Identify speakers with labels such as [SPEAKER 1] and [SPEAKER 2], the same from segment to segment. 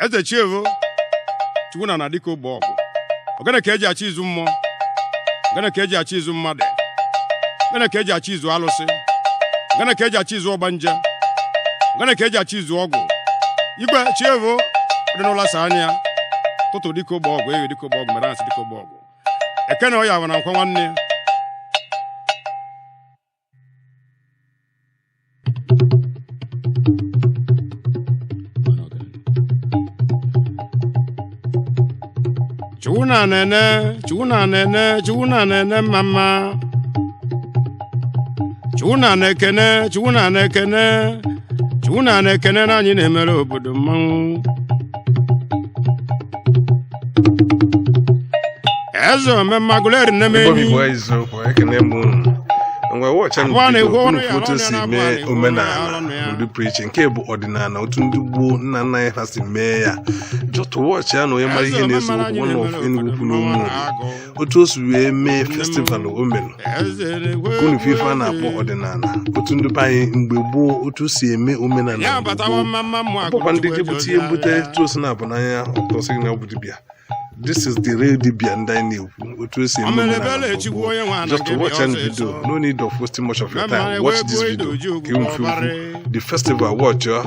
[SPEAKER 1] eze chievo chukwu na dịka ogbe ọgụ ogene ka eji achị izu mmụọ ogene ka eji achị izu mmadụ ogene ka eji achị izu alụsị ogene ka eji achị izu ọgbanje ogene ka eji achị izu ọgụ igwe chievo dị n'ụlọ sa anya tụtụ dịka ogbe ọgụ eyi dịka ogbe ọgụ mere asị dịka ogbe ọgụ ekene ọya bụ na nkwa nwanne Chuna nene mama Chuna nekene na anyị na-emere obodo mmanwụ Ezo mmagụleri nemeni
[SPEAKER 2] Ngwa watch and photo si mee omenala ndị preaching nke bụ ọdịnala otu ndị gbuo nna nna ya ha si mee ya just watch ya na onye mara ihe na-eso okwu one of enugwu n'umunri otu o si wee mee festival omenu kunu fife a na-akpọ ọdịnala otu ndị anyị mgbe gboo otu si eme omenala ọkwa ndị jebute ihe mbute etu o si na-abụ n'anya ọtọsị na ọ bụ dibịa. This is the real Dibia and Daniel. Just watch and video. No need of wasting much of your time. Watch this video. The festival watch ya.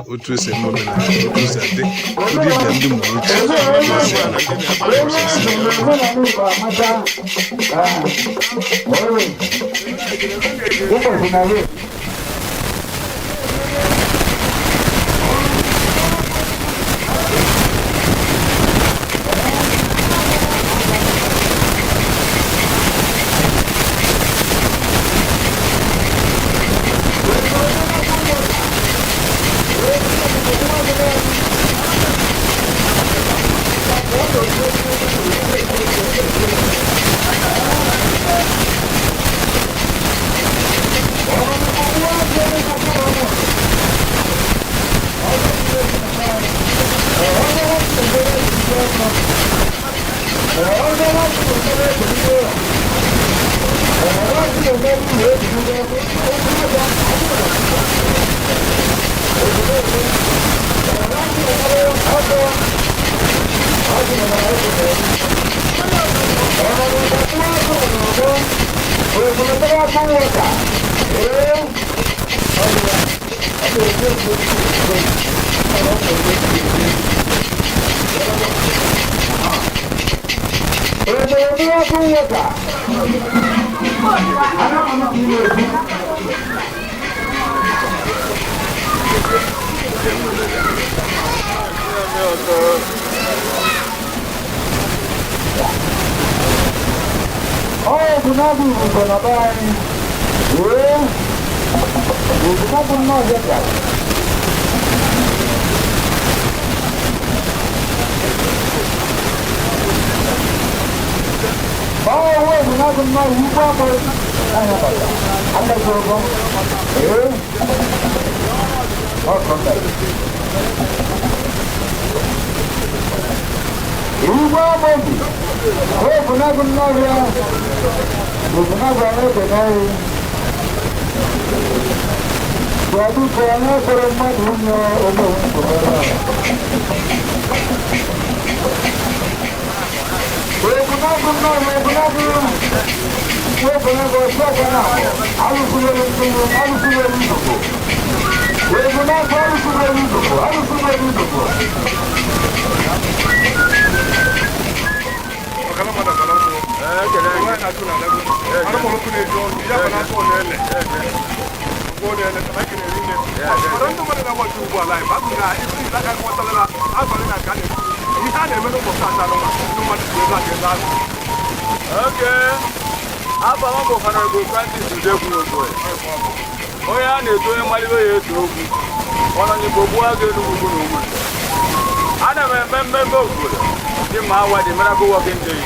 [SPEAKER 3] Dimeawa, the miracle working day.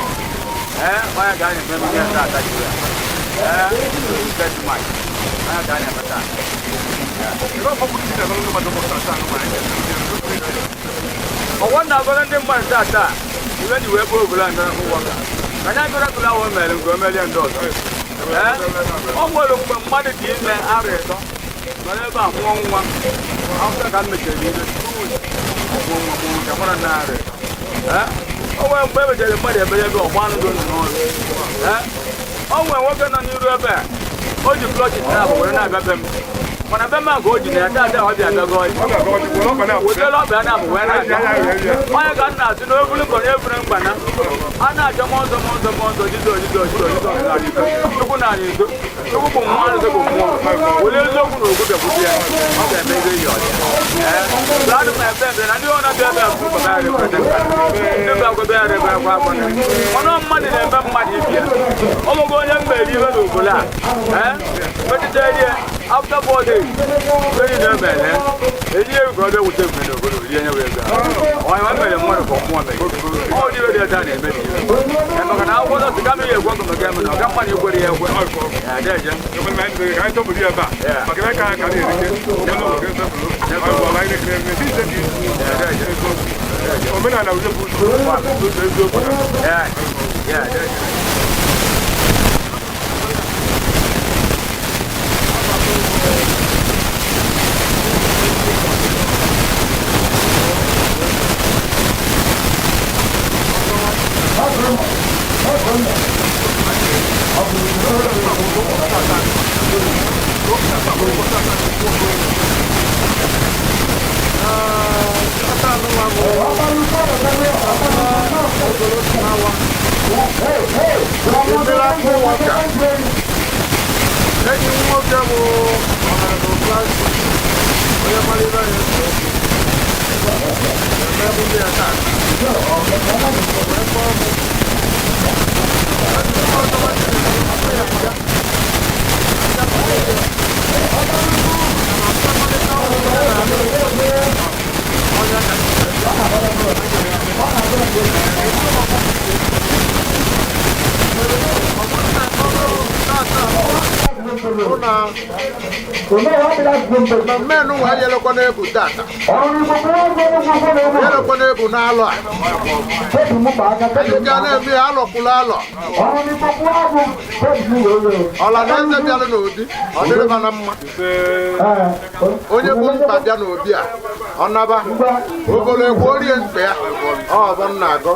[SPEAKER 3] My guy is never get that. That's my guy never done. I wonder what I'm going to do. Even you were over and water. And I got to our man and go $1,000,000. Oh, well, money in the area. Whatever, one after that, make a o nwere mgbe emechara mmadụ ebe ebe ọgba anụ dị n'ọrụ o nwere nwoke nọ n'iru ebe a o ji klọchị na-abụ were na-abịa be m mana be m a ka o ji na ya taa ọ bịa abịago wetela ọbịa na-abụ wee na-abịa onye ka m na-asị na obulu nkọ na-eburu mgbana a na-achọ mọzọ chukwu na anyị nso chukwu bụ mmụọ arụsị bụ mmụọ were eziokwu na ogwu bịakwute ya ọ ga-eme ego iyi ọcha adụ m ebe ebe na ndị ọ na-abịa ebe bụ ndị be agwebe ya rebe akwa akwa ọnụ mmadụ na-eme mmadụ ibia ọmụgo onye mmeri ibe n'obodo a metụta ihe after 4 days very na mele eji ego ọbịa wute mgbe n'obodo rie nye wee gaa onye nwa mere mmadụ ka mmụọ mere ọ dị ebe dị na-eme maka na akwụkwọ nsọ siga mmiri egwe ọgụ maka eme na ọga mmadụ ikwere ya ekwe adeje
[SPEAKER 1] omenala ule bụ eziokwu
[SPEAKER 4] na mmenụ nwa yelekwa na-ebu tata yelekwa na-ebu n'alụ a ndị ga na-eme ya alọkwụla alọ ọla na eze bịara n'obi ọ dịrịba na mma onye bụ mkpa bịa n'obi a ọ naba ogolo egwu orie mkpa ya ọbọ nna agọ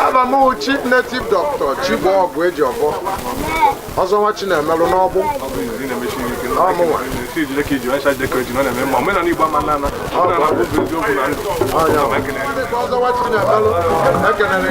[SPEAKER 4] abamụ chief native doctor chigbo ọgụ eji ọgọ ọzọ nwa Chinemelụ n'ọgbụ ọmụnwa ọzọ nwa Chinemelụ ekenere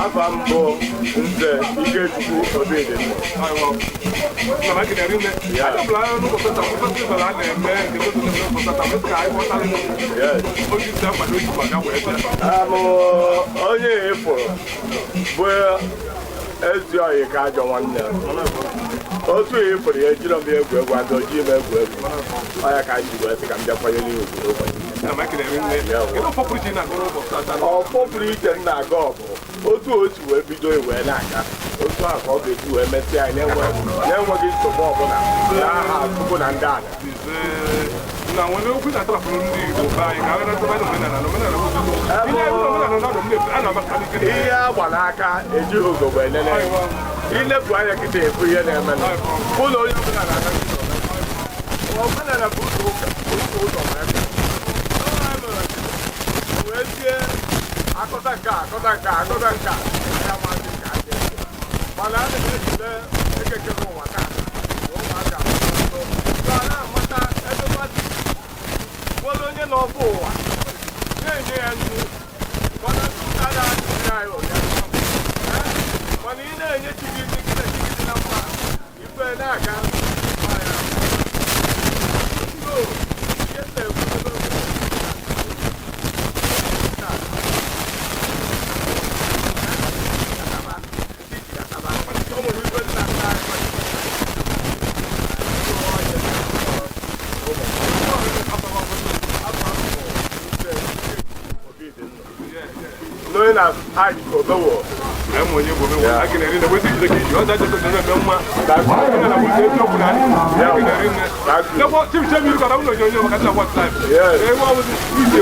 [SPEAKER 5] Aba mbụ nze Ikechukwu Obede onye efuru bụ ezi oyi ka ajọ nwanne otu efuru ya ejiri m egwu adọ ji m egwu ọya ka ji wee sị ka m bịakwanyere ọpọpụrụ iche m na-aga ọgụ otu otu wee bido wee na-aga otu a ka ọ ga-esi wee mesị anyị na-enweghị nsogbu ọbụla n'aha Chukwu na ndị ala
[SPEAKER 1] na nwere okwu na-atrapụrụ ndị Igbo be anyị ka a ga-atụba
[SPEAKER 5] ihe agba n'aka ejighị ugogbe elele ilepụ anya kịta efu ihe na-eme ụlọ onye ọbụla na-aga omenala bụ ụzọ wee tie akọta nka ya mazị ka adị mana a na-ejide ekekere ụwa taa ụmụaka na-amata ebe mmadụ nwere onye n'ọbụ ụwa na-enye ya nri mana ndị ụka na-adịghị anyị ụnyaahụ mana ị na-enye chi gị dị na mma ife Knowing as I go lower. I'm when you go, I can read the way to the kid. You understand the number that's why I will get no plan. Yeah, no, what Tim tell me about what time? Yeah, they want to easy.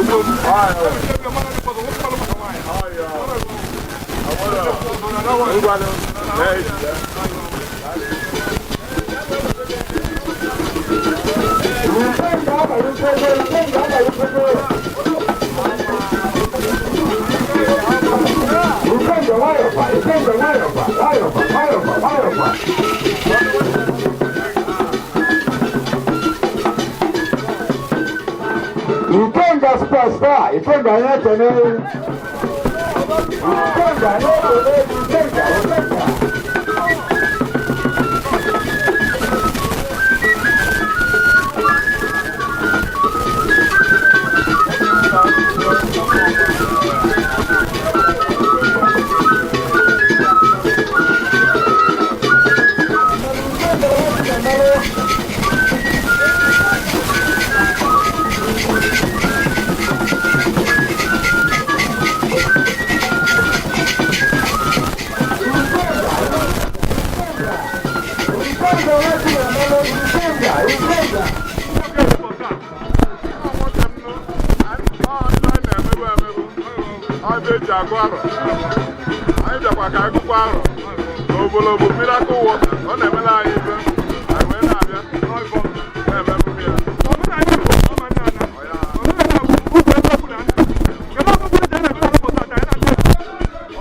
[SPEAKER 6] Ikenga superstar, Ikenga yake ni Ovolo bụ miracle water. Ọ na-emela anyị ibe. Anyị wee na-abịa. Na-eme mmiri ya.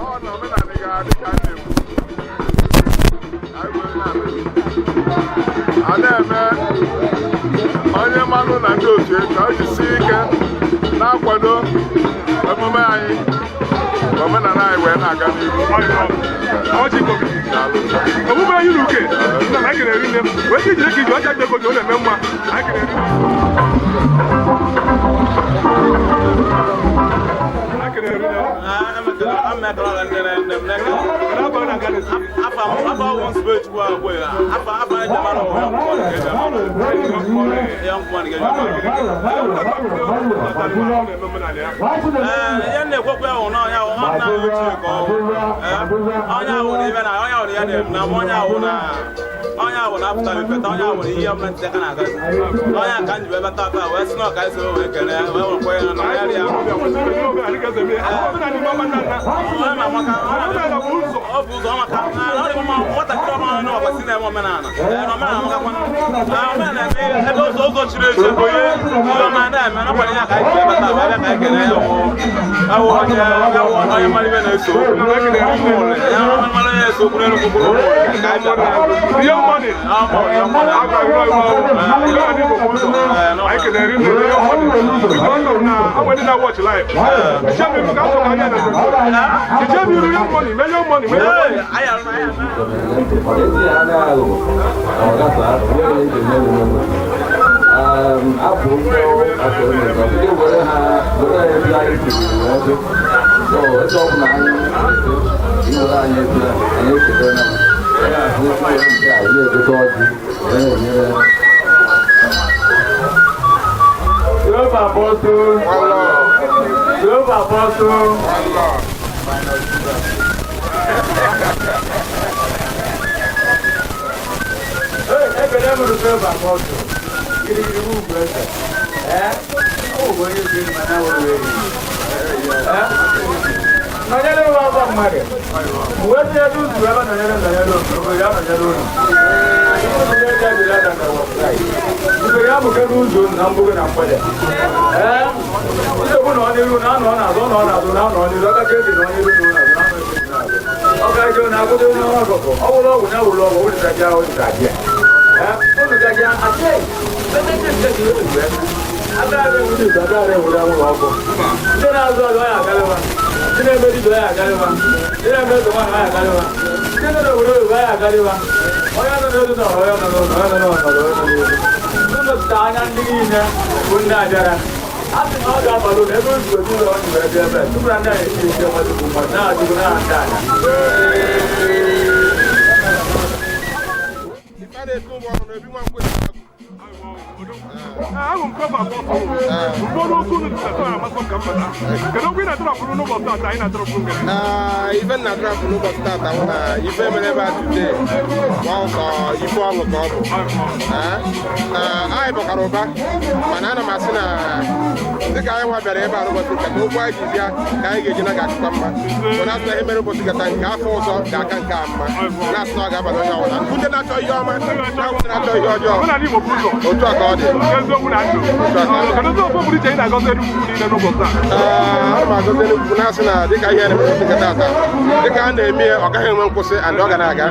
[SPEAKER 6] Ọ na omenala ga-adị ka na-ekwu. Anyị wee na-abịa. A na-eme onye mmanụ na ndị otu ka o jisie ike na-akwado emume anyị. Omenala anyị wee na-aga n'ihu. Omume anyị n'uke na anyị ga-eri nne wee iji ike iji ọcha jego ọ na-eme mma anyị ga-eri onye ahụ na-apụta mepeta onye ahụ ihe ọbụla ntị aka na-agazi onye aka nji wee bata taa wee sị na ọka isi wee kele ya wee nwekwa ya na ya rịa ọ bụ ụzọ maka nwatakịrị ọma na ọbasi na-eme omenala omenala omenala eme ebe ụzọ chiri echi bụ ihe ọma na-eme n'ọkwanye ya ka anyị ji wee bata wee bịa ka anyị kele ya awụ onye mara ibe na-eso mara ya eso okwu n'elu kwụkwụrụ ka anyị bịara money. I can read I went in and watch live. The champion look out for the champion real money, million money.
[SPEAKER 5] Even na drop no but start I wanna even whenever today wow ifu ọlụ ka ọ bụ anyị bọkaroba mana ana m asị na dịka anyị nwa bịara ebe a n'ụbọchị nkata okwu anyị ji bịa ka anyị ga-eji na ga-akụkwa mma mana atụ ihe mere ụbọchị nkata nke afọ ọzọ ga-aka nke a mma na-asị na ọ ga-abalị onye ọbụla ndị na-achọ ihe ọma na ndị na-achọ ihe ọjọọ otu a ka ọ dị ana m agọzi Enugwu na-asị na dịka ihe na-eme ụbọchị nkata ata dịka a na-eme ọ gaghị enwe nkwụsị and ọ ga na-aga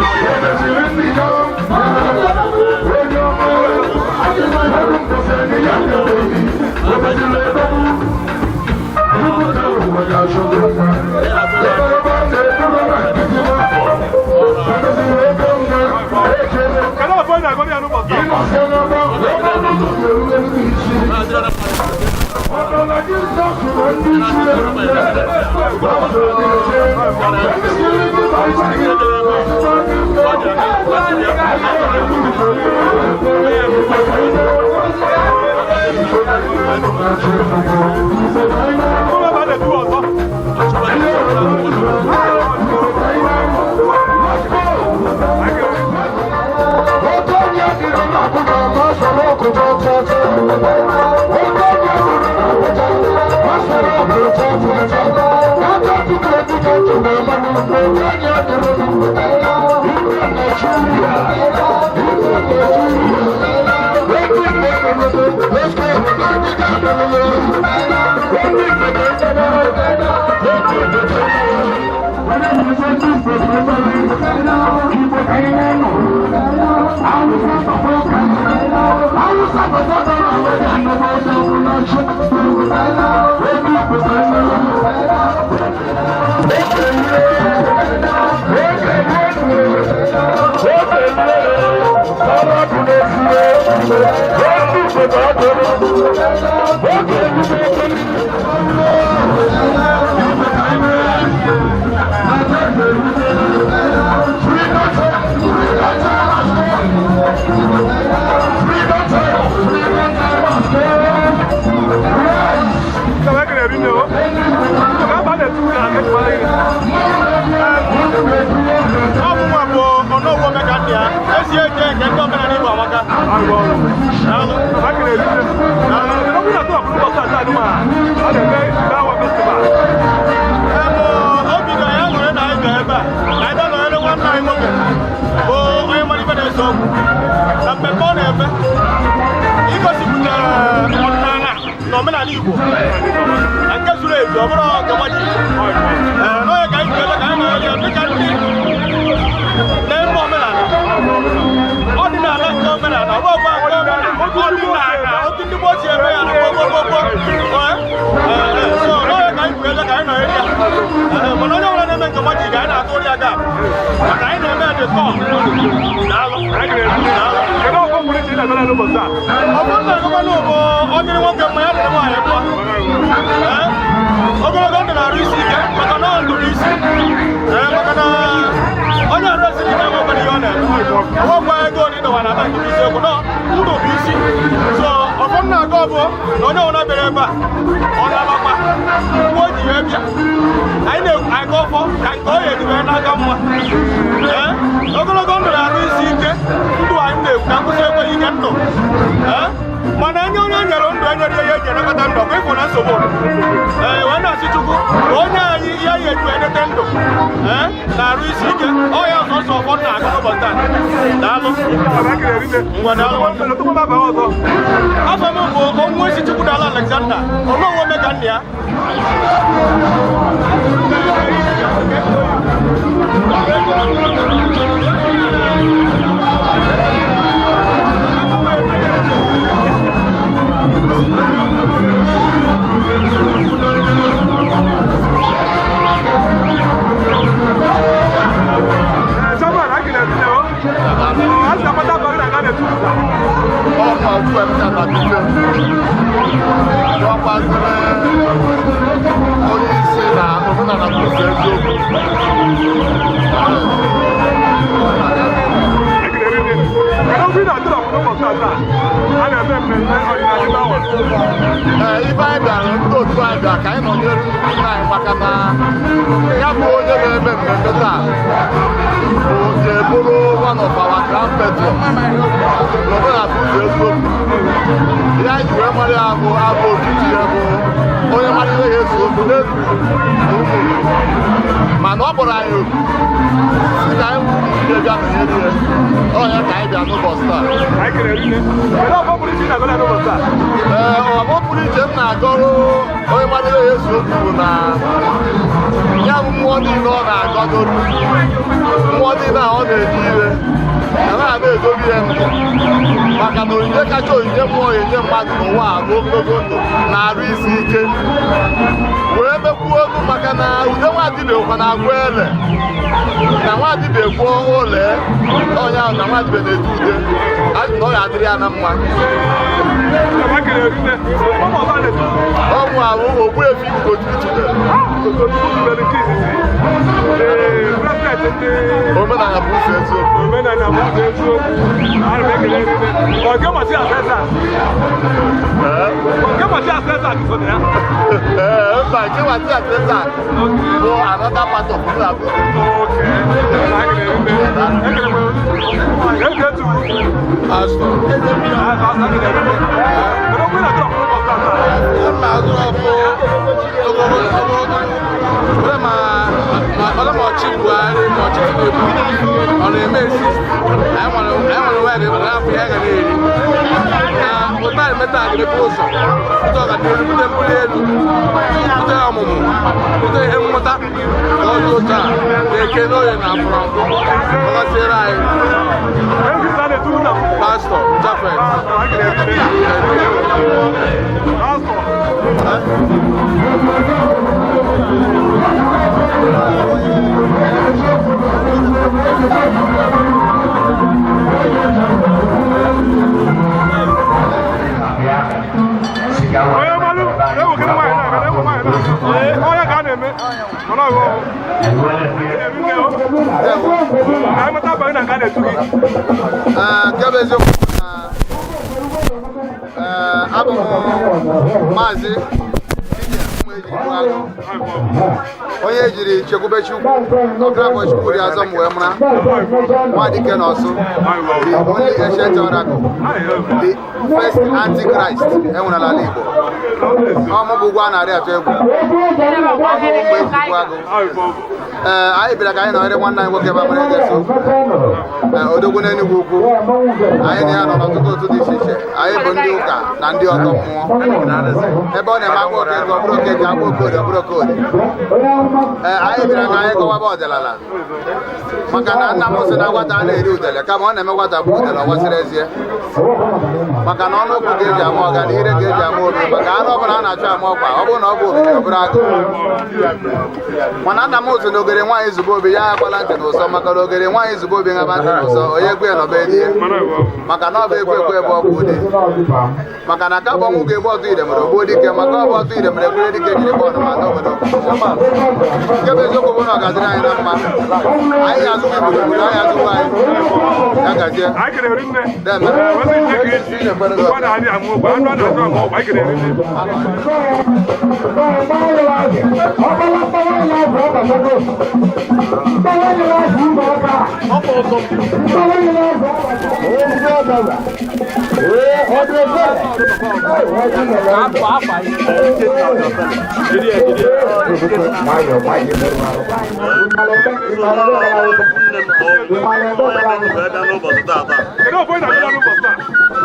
[SPEAKER 5] Thank you.
[SPEAKER 4] ọmụ ahụ ogbu efi omenala bụ ụzọ eziokwu.
[SPEAKER 5] Omenala bụ ụzọ eziokwu. Ana m ekele ndị ọga mati asesa. Ọga mati asesa gị ya.
[SPEAKER 4] Mba, nke mati asesa bụ another part of the lab. Pastor, Maazị onye ejiri chekwube Chukwu ọbụla Chukwu dị azọ m wee mara Nwadike n'Ọsụ, the only ancient oracle, the first antichrist enwere n'ala Igbo. Ọmụ bụ ụgwọ a na-arị atụ egwu, ọmụ mgbe ezigbo agụ. Anyị bịara ka anyị nọrọ nwanne anyị nwoke babara egeso odogwu n'Enugwu ukwu. Anyị na ya nọ n'ọtụtụ otu dị iche iche. Anyị bụ ndị ụka na ndị ọtọ mmụọ. Ebe ọ na-eme agba oke nke ọ bụrụ oke nke agba okode ọ bụrụ okode. Anyị bịara ka anyị gọwaba ọdịnala maka na nna m sị na nwata a na-eri udele kama ọ na-eme nwata bụ udele ọ gbasara ezie, maka na ọnụ okwu ga-eji ama ọga na ire ga-eji ama obi, maka anụ ọbụla a na-achọ ama ọkwa ọ bụrụ na ọ bụ obi ọ bụrụ agụ. Mana nna m sị na ogere nwaanyị zube obi ya akwala ntị n'ụsọ, maka na ogere nwaanyị zube obi ngaba ntị n'ụsọ onye egwe ya nọba edie, maka na ọ bụ ekwe ekwe ebe ọ bụ ụdị, maka na ka ọnwụ ga-egbu ọtụ ire mere ogbuo dike, maka ọ bụ ọtụ ire mere ekwere dike jiri gba ọnụ ma n'obodo. Nke bụ eziokwu bụ na ọ ga-adịrị anyị na mma. Anyị ga-azụba gburugburu, anyị azụba anyị ya gazie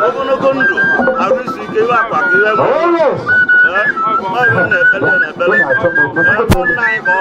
[SPEAKER 7] ogologo ndụ arụ isi ike iwe akwa ka iwe ọrụ na-ekpele na-ekpele nna anyị ka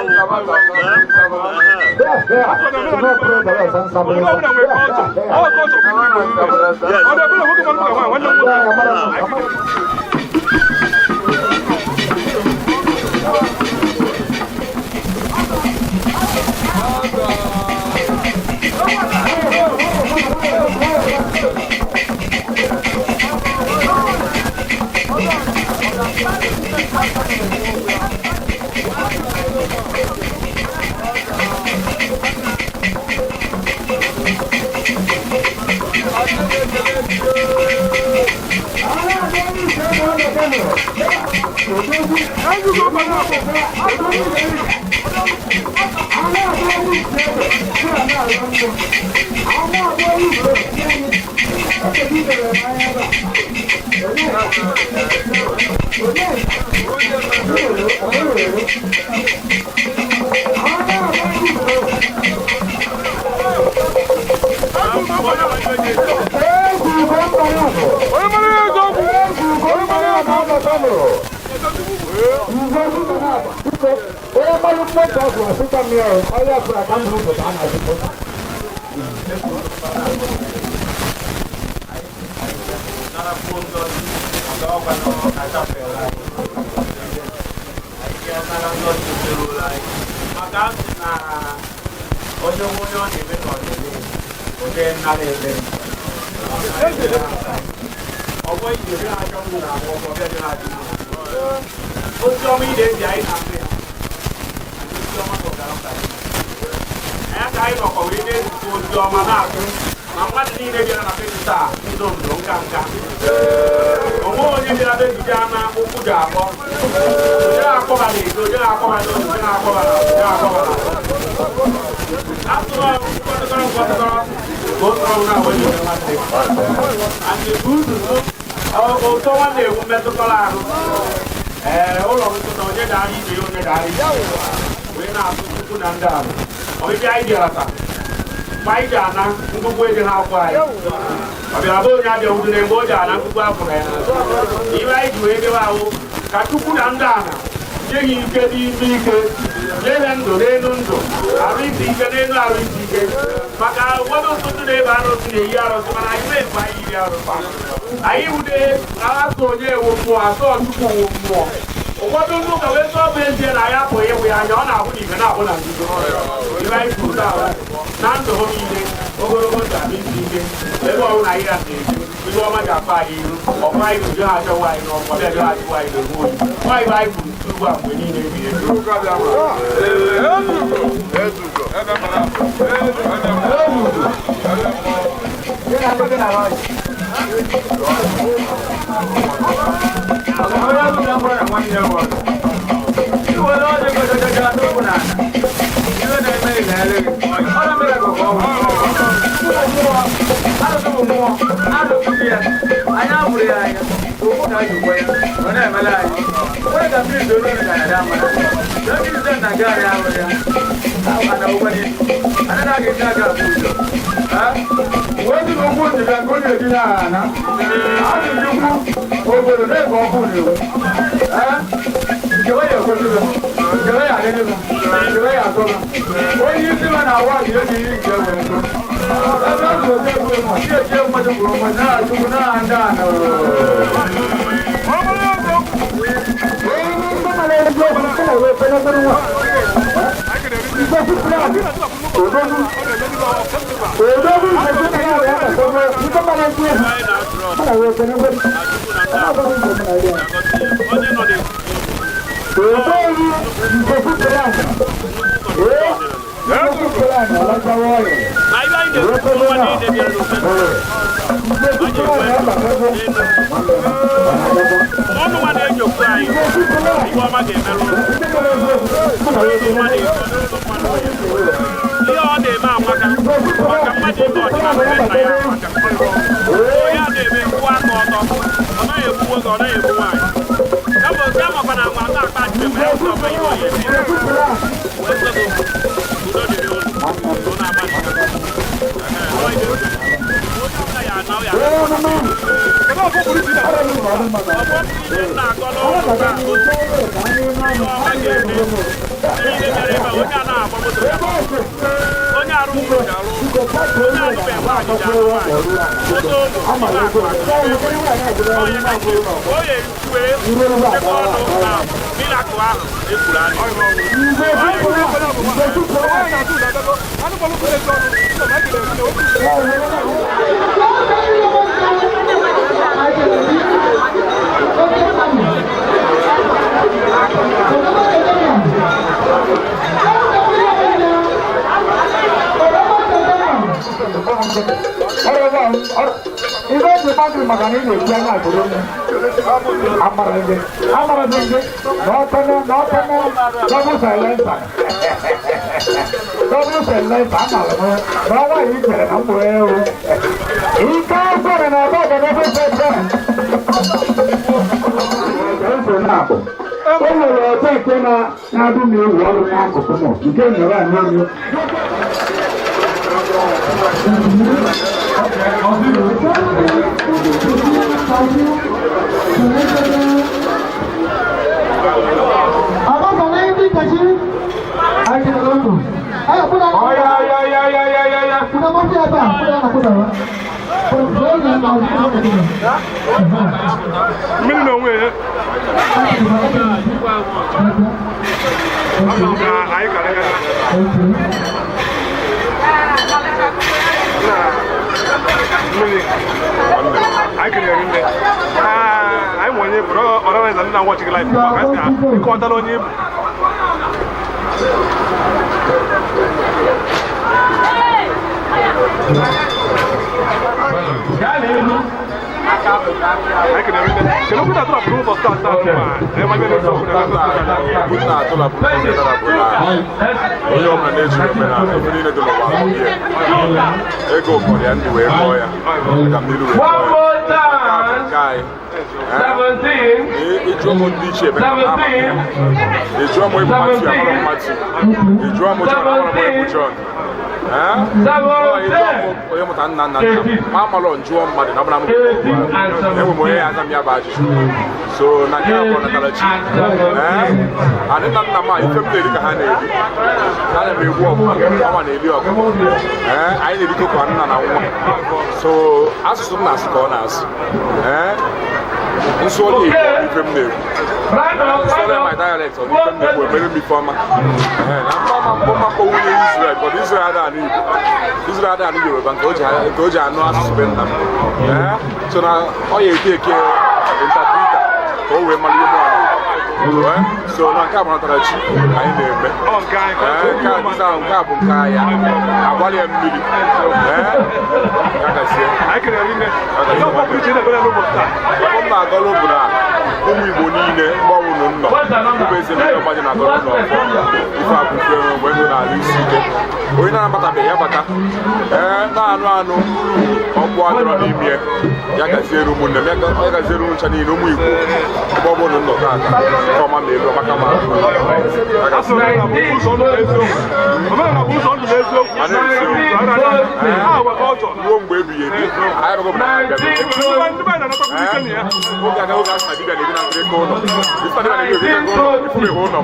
[SPEAKER 3] ọgbọ ije dị na-achọ ndụ na abụọ ọgbọ bịa dị na-achọ ozi ọma ide eji anyị na-asị ya ozi ọma ka ọgara mkpa ya ka anyị nọkọ wee na-ezute ozi ọma na-asụ na mmadụ niile bịara na be taa ndụ ndụ nka nka onwe onye bịara be ejije ana ụkwụ ji akpọ onye na-akpọba na edo onye na-akpọba na onye na-akpọba na onye na-akpọba na atụrụ mkpọtụkọrọ mkpọtụkọrọ ka o tọrọ na onye nwanne and ebu ụtọ nwanne ewu mmetụkọrọ ahụ ụlọ nsọ na onye dara ibe ya onye dara ibe wee na-asụ tupu na ndị ahụ ọbịbịa anyị bịara taa mgbe anyị ji ana ngụgụ ego na-akwụ anyị ọ bịara bụ onye abịa udere mgbe o ji ana ngụgụ afọ ya ibe anyị ji wee dewe ahụ ka Chukwu na ndị ana nye ha ike n'ime ike nye ha ndụ n'elu ndụ arụ isi ike n'elu arụ isi ike maka ụfọdụ ụtụtụ na-ebe arụsị na-eyi arụsị mana anyị na-efe anyị iri arụsị anyị wude na-asụ onye ewu mmụọ asọ Chukwu wu mmụọ ụfọdụ ndị ụka wee sọ bụ ezie na ya apụghị ịwụ ya anya ọ na-abụ na ibe na-abụ na nzuzo ibe anyị kwuru na ndụ ha niile ogologo ndụ ahụ isi ike ebe ọrụ na ihe na-eji ibe ọma ji afọ anyị iru ọkwa anyị rụju ha achọwa anyị n'ọkwa bịa bịa achịwa anyị n'egbu oyi nwa ibe anyị kwuru ugbu a mgbe niile ebighị
[SPEAKER 5] I can hear him. I'm one year, or I'm not watching live. I caught on you. I can hear him. Can you put that up proof of that? So na kya ko na kalachi ani na ma ifem de ka hane na me wo ma na ebi o ai ne bi ko kwa na wo so asusu na asko na as nso le ifem ne so my dialect of ifem ne wo very before ma na ma ko wo Israel but Israel da ni Yoruba ko ja no asusu be na so na o ye ke interpreter oh we mali mo so na ka mo tara chi ai na eme ka sa ka bu ka ya agwali mmiri ka sie ai kere ri ne no ko pri chine bele no bosta ko na agolo bura umu igbo niile gbawu no nno ko be se na yo baje na agolo no ifa bu fe no we no na ri sike oyi na bata be ya bata na anu ogbo adoro ni mie ya ga sie ru mu ne ya ga sie ru ncha ni no mu igbo gbogbo no nno ka ko ma me ro maka ma aso na bu so no ezo o ma na bu so no ezo ana ezo wa ko to wo ngbe bi ye bi ayi ko na ga bi ndi ba na ko bi ni ya o ga sa bi ga ni na tre ko no bi sa na ni bi ko no fu me ho no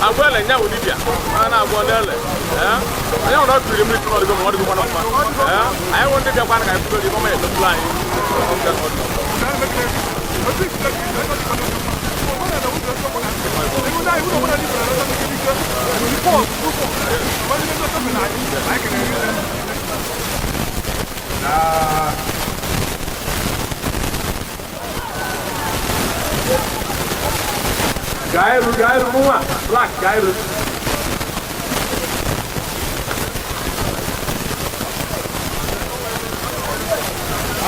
[SPEAKER 5] agwele nya udibia ana agwolele anya ona tiri mi tino digo mo digo kono ma ayi wonde bia kwana ka ku digo mo e tula yi Gairu muma, black gairu.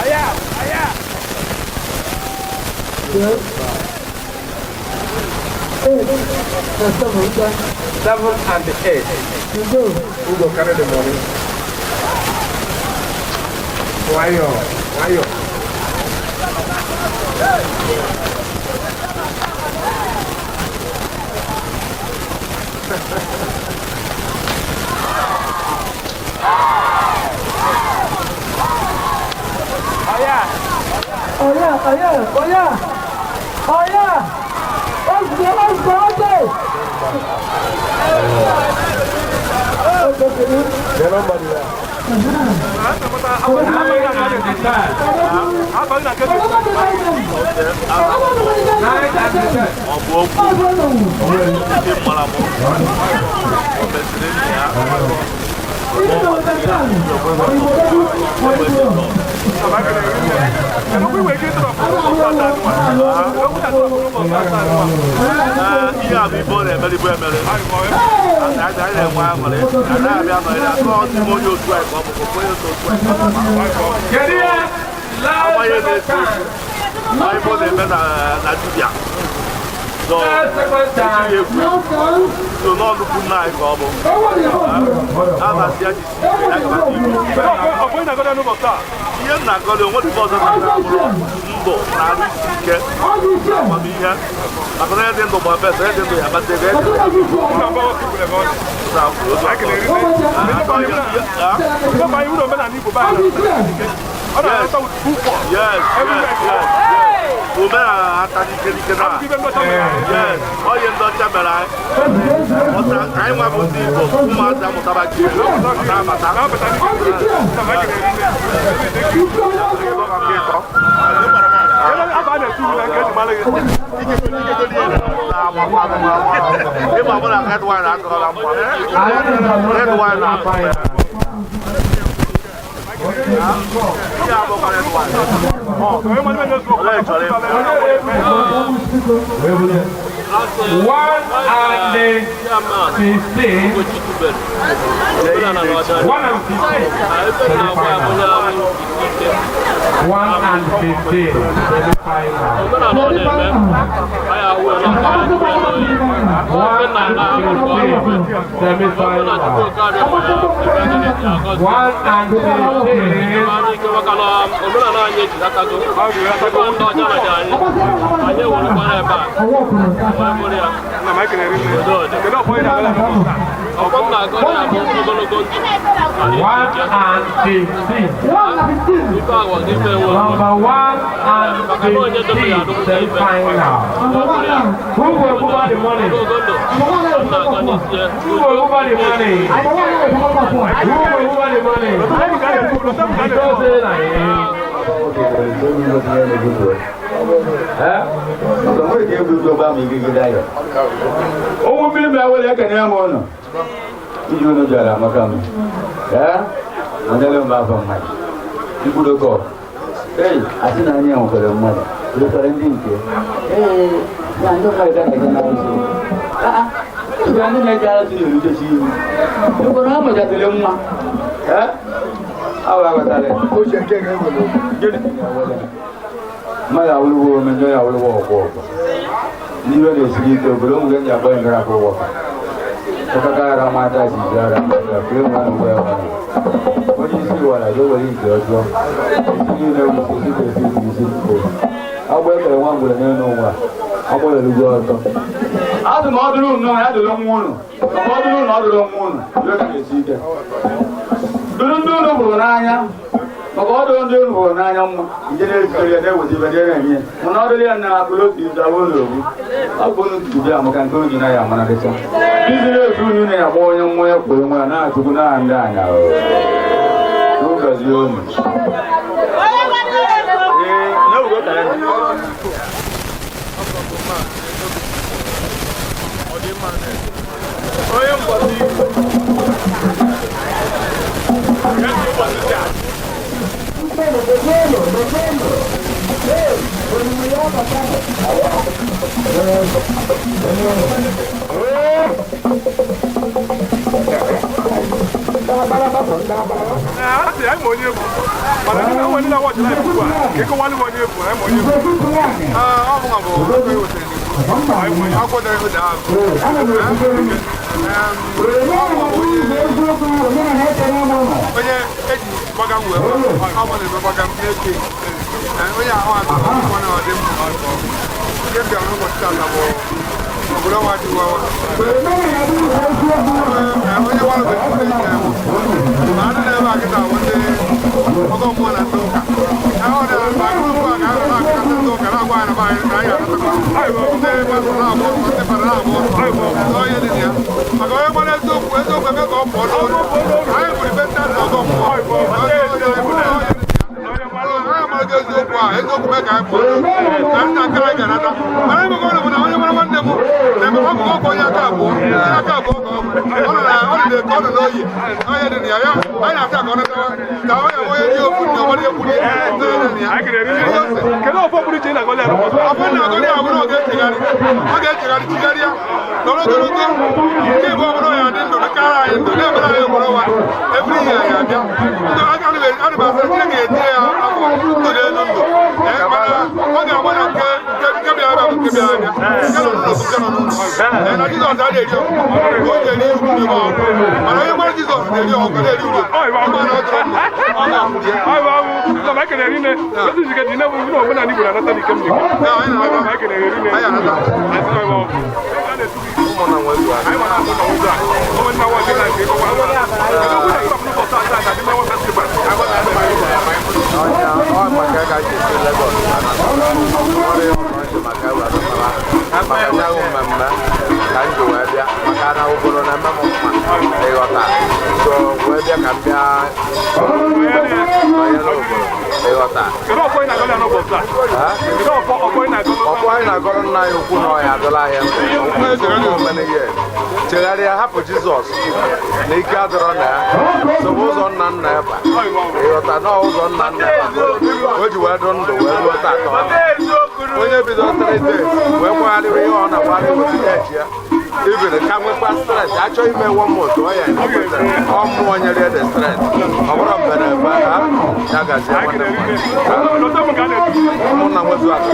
[SPEAKER 5] Aya. Yes. 7 and 8. Who go carry the money? Why yo?
[SPEAKER 7] ihe nna gọrọ onwe dị ọzọ na-abụrụ ndụ na-arụ isi ike amamihe maka na dị ndụ gba besa dị ndụ ya kpata ego omenala ata n'ike na onye ndị ọcha mere anyị nwa bụ ndị Igbo ụmụazị amụtaba ji na-abata ịgba mụ na red wine atụrụla mma red wine na-atụ ya
[SPEAKER 8] Owo mi me wole ke ne mo no. Ijo no jara makam. Andale mba fa mai. Ibudo ko. Asina nya o kale mo. Lo parendin ke. Ya ndo ka ga ne na usi. Ya ndo ne jara ti lu te si. Ko na ma ja tele mo. Awa ga tale. Ko se ke ga mo. Ma ya wulu me ndo ya wulu ko. Ni lo de sigi to bro mu ga ba ngara ko wa. Ko ka ra ma ta si jara. Ko ma no wa wa. Ko ni si wala yo wali ke ojo. Ni le mu si ko. Agbo e wa ngula ne no wa. Agbo le lu jo to. Adu ma duru no ya duru mu no. Ko duru no duru mu no. Lo ke si ke. Duru no bro na anya. Maka ọdụ ndị unu hụrụ n'anya mma ije na-ezikọrọ ya na-ewezi ibe dịrị enye mana ọdụ ya na akụrụ otu izu abụọ n'ogbu ọ bụ unu tutu bịa maka nke oji na ya amanadịcha izi na-ezu unu na ya gba onye mmanya kwere nwa ya na-achụkwu na ndị anya n'ụbọchị unu
[SPEAKER 7] Chegharịa hapụ Jizọs na ike adọrọ na ya sobe ụzọ nna nna ya ba ịghọta na ụzọ nna nna ya o ji wee dụ ndụ wee ruo taata onye bido 3 days wee kwagharịrị ihe ọ na-agbara eji ya ibiri ka nwekwa stret achọghị ime nwa mmụta ọ ya ọ mmụọ nyere ya de stret ọ bụrụ mbere ebe ha ya gazie ụmụnna nwezu atụ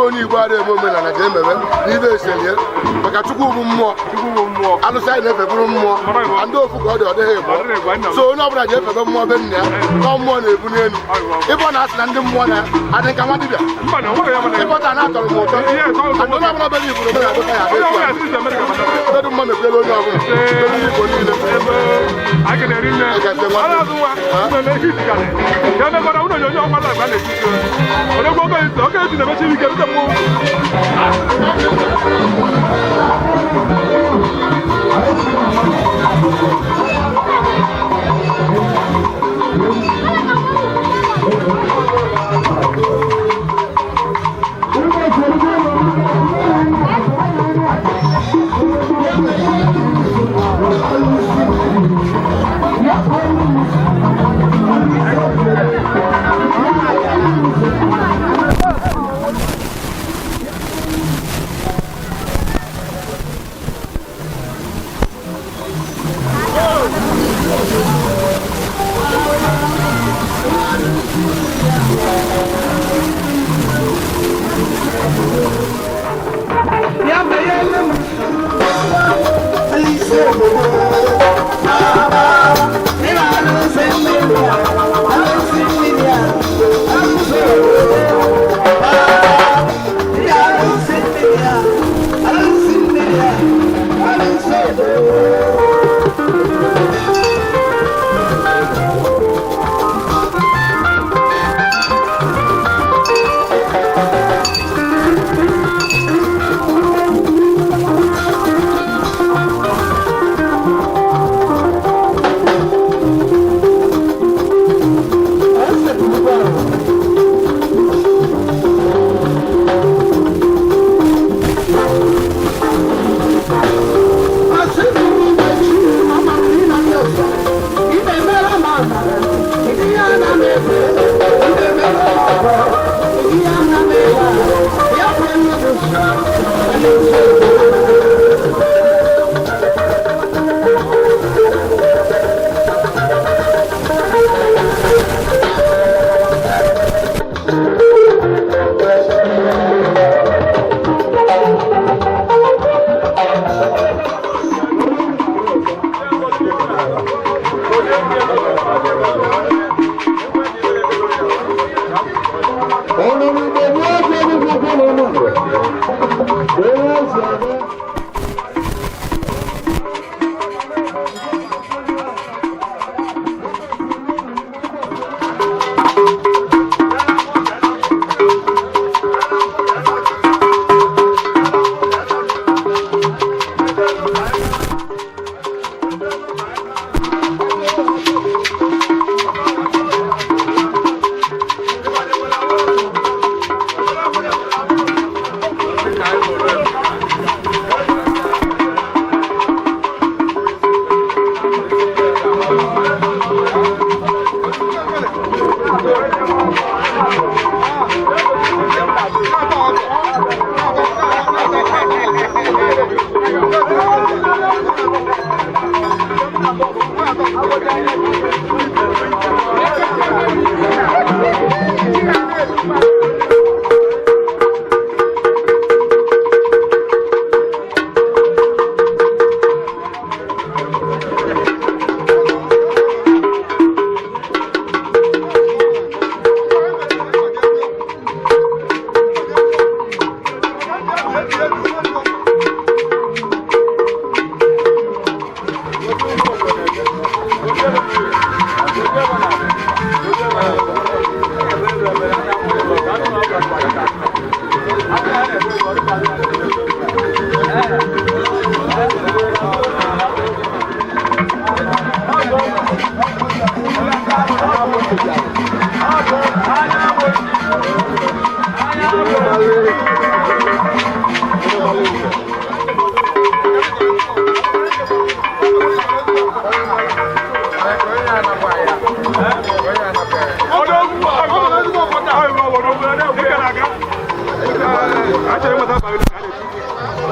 [SPEAKER 7] onye Igbo adịghị eme omenala ka emebe n'ibe eselie maka Chukwu bụ mmụọ alụsị anyị na-efeburu mmụọ ndị ofu ka ọ dị ọdịghị Igbo so onye ọbụla ji efebe mmụọ be nna ya ka mmụọ na-ebu n'elu ebe ọ na-asị na ndị mmụọ na-adị ka nwa dibịa ịbọta na-atọrọ m ụtọ onye ọbụla bere Igbo na omenala ya adịdụ mma mekwere onye ọbụla Igbo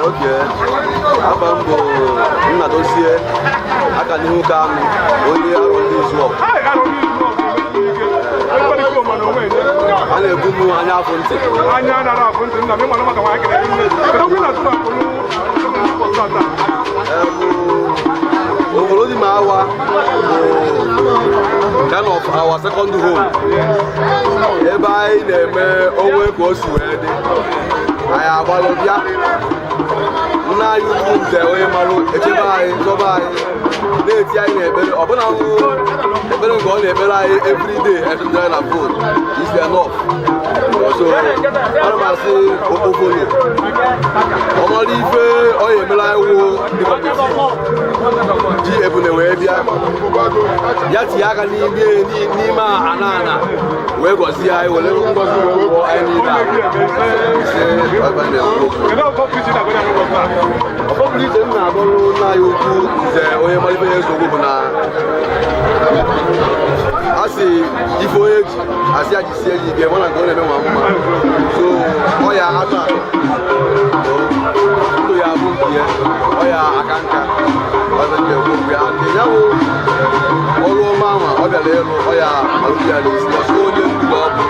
[SPEAKER 9] Okay. Abambo nnadozie aka n'ihu ka anụ onye arọ ndị izu ọgụ. A na-ebu m anya afọ ntị. Anya nara afọ ntị nna m ịmara maka nwaanyị kere nne. Kedu okwu na atụrụ akpụrụ Ovolo dimeawa kind of our second home. Ebe anyị na-eme onwe ka o si wee dị. Anyị agbalụ bịa. Nna anyị ukwu nze onye marụ echebe anyị zọba anyị na-eti anyị na-ekpere ọbụna ekpere nke ọ na-ekpere anyị everyday every na food is enough. So ana m asị Ovolo ọmara ife ọ na-emere anyị wụ ndị kọmiti ji ebune wee bịa ya tinye aka n'ime ana wee gọzie anyị were ngọzi wee gwụọ anyị niile ọkpọpụrụ iche m na-agọrụ nna anyị ukwu nze onye malibe ya nsogbu bụ na a sị ife onye ji asị ya jisie ji ike mana nke ọ na-eme nwa mma so ọ ya ata ndụ ya bụ nke ya ọ ya aka nka ya bụ ọrụ ọma ama ọ bịara ịlụ ọ ya alụrụ ya n'isi ọsọ onye ndụ ọ bụ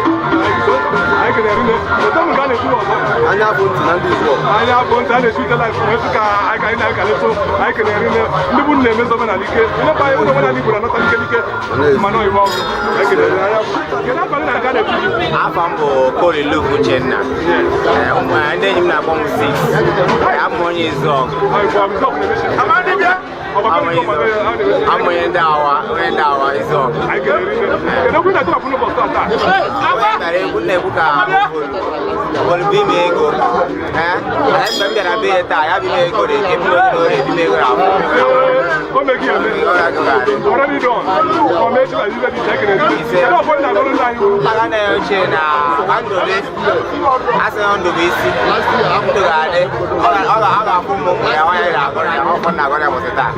[SPEAKER 9] anya bụ ntị na ndị izu ọgụ anya bụ ntị a na-esite laịf etu ka anyị ga na-ekalịtụ anyị kenere ndị bụ na-emezo omenala ike nlekwa anyị ụlọ omenala Igbo na-anọta ike mana oyibo ọgụ
[SPEAKER 10] afa m bụ Kolilu Uchenna ndị enyi m na-akpọ m 6 abụ onye izu ọgụ amụnye ndị awa izu ọgụ na-ekwu ka Ovolo bụ ime ego mgbe m bịara be ya taa ya bụ ime ego ebime ego na mpaga na-enye ochie na ndụle asị na ndụ bụ isi ndụ ga-adị ọ ga-akwụ ụmụ ụmụ ya nwanyị ga-akọ na ọkụ na agọrọ ya bụsị taa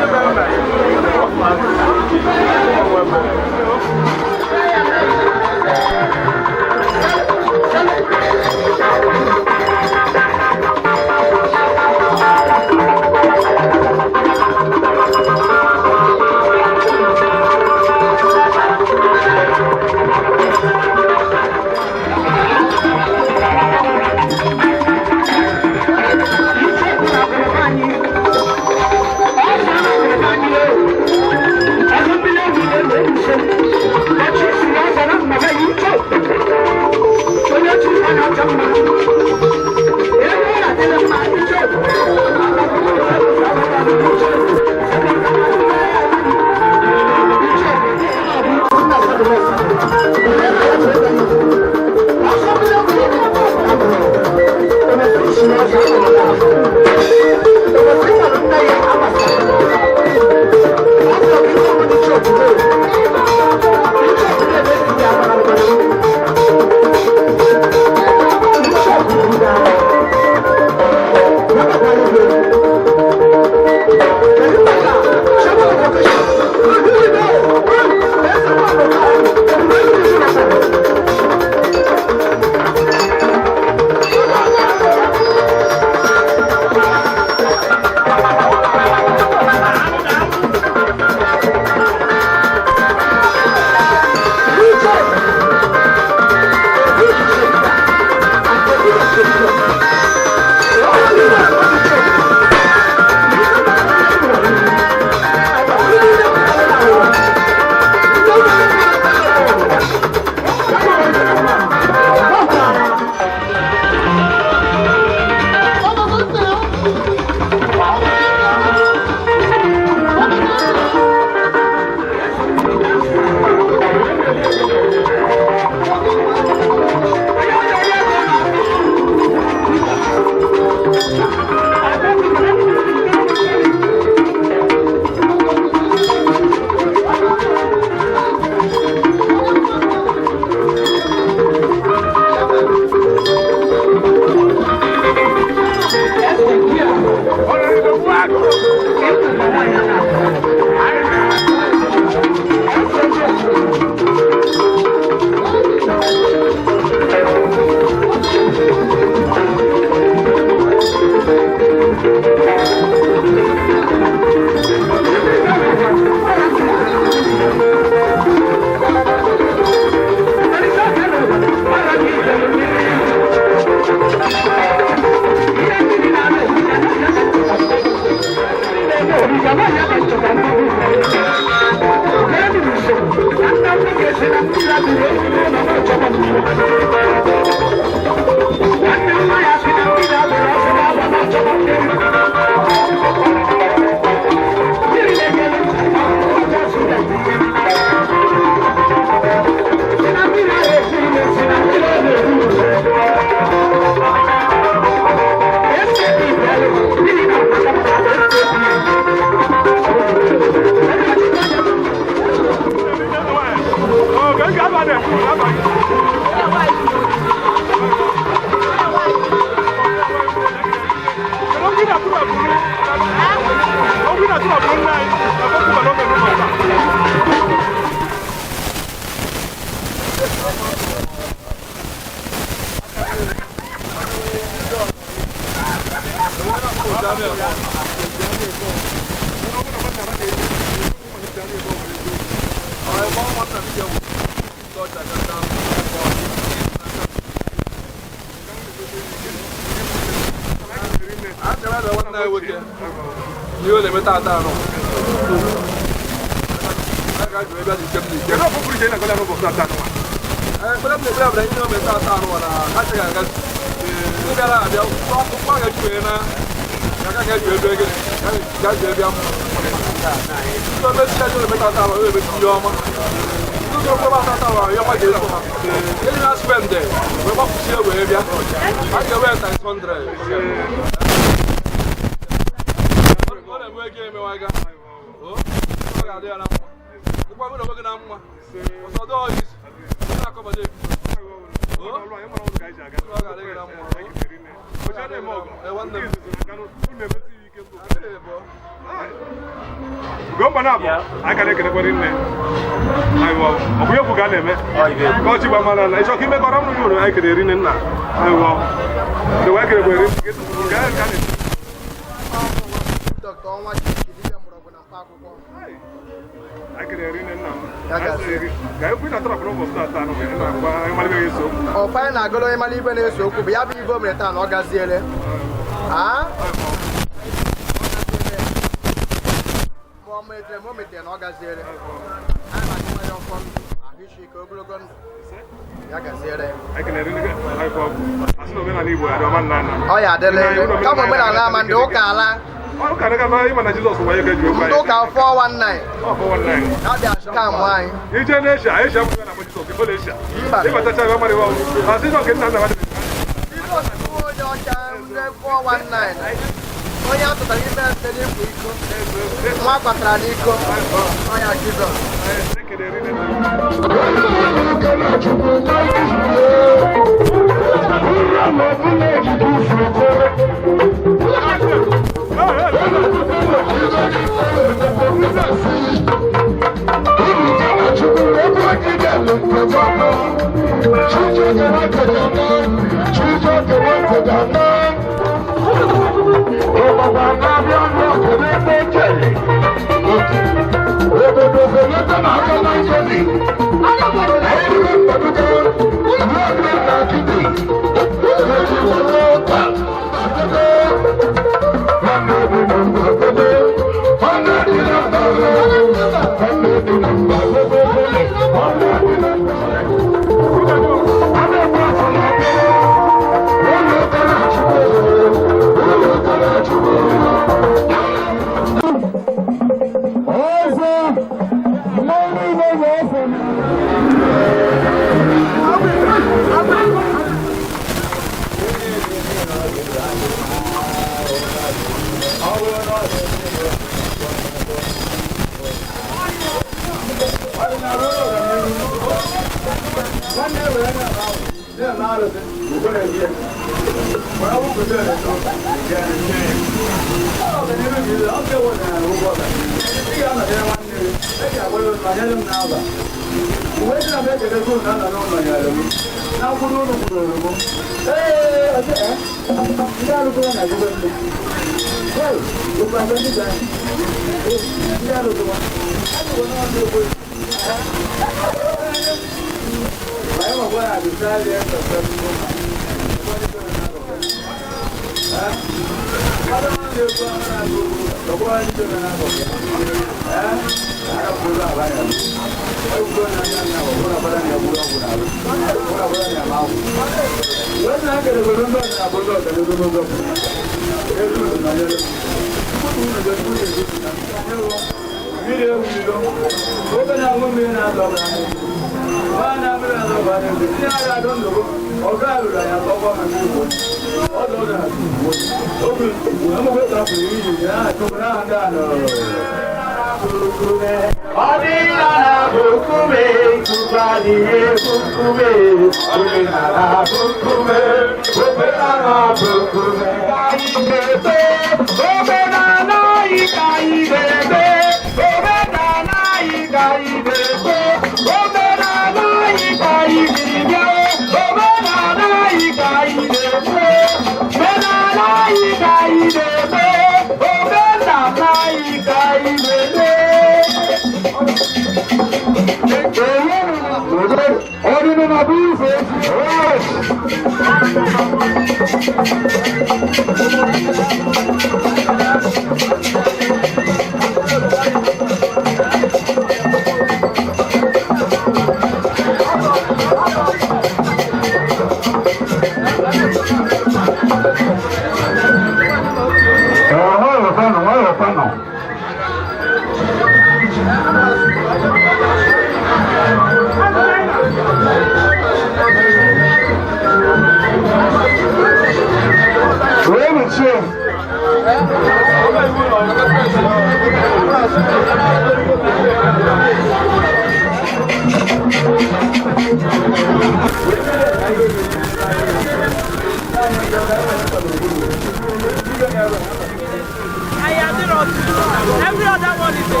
[SPEAKER 11] Every other one is a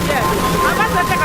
[SPEAKER 11] yes. I'm not going to take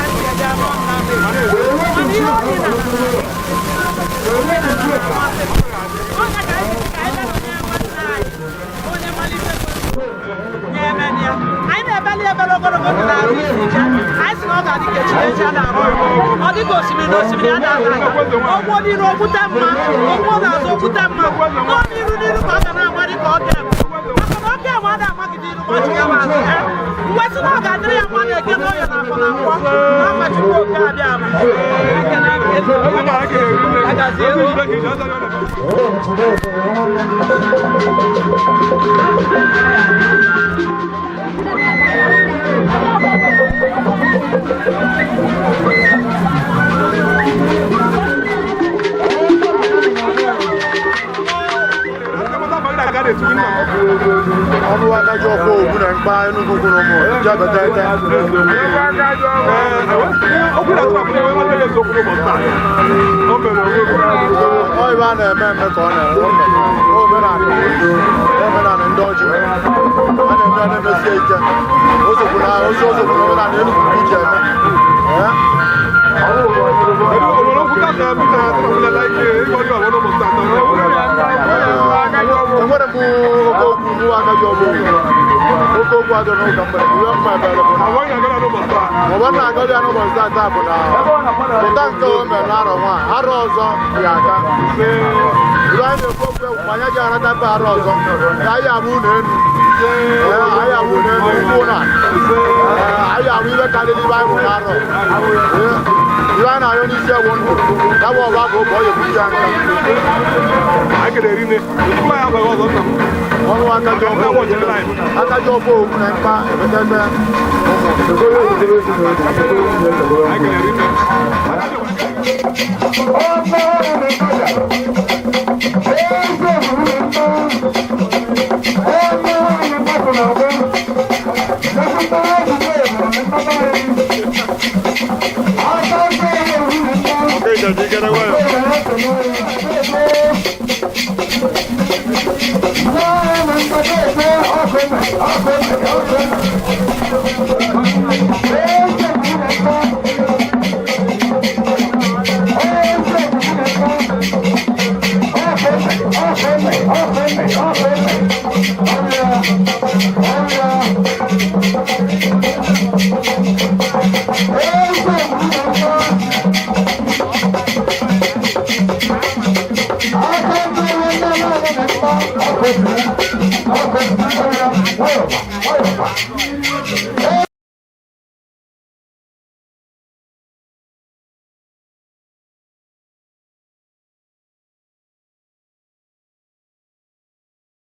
[SPEAKER 5] Okay.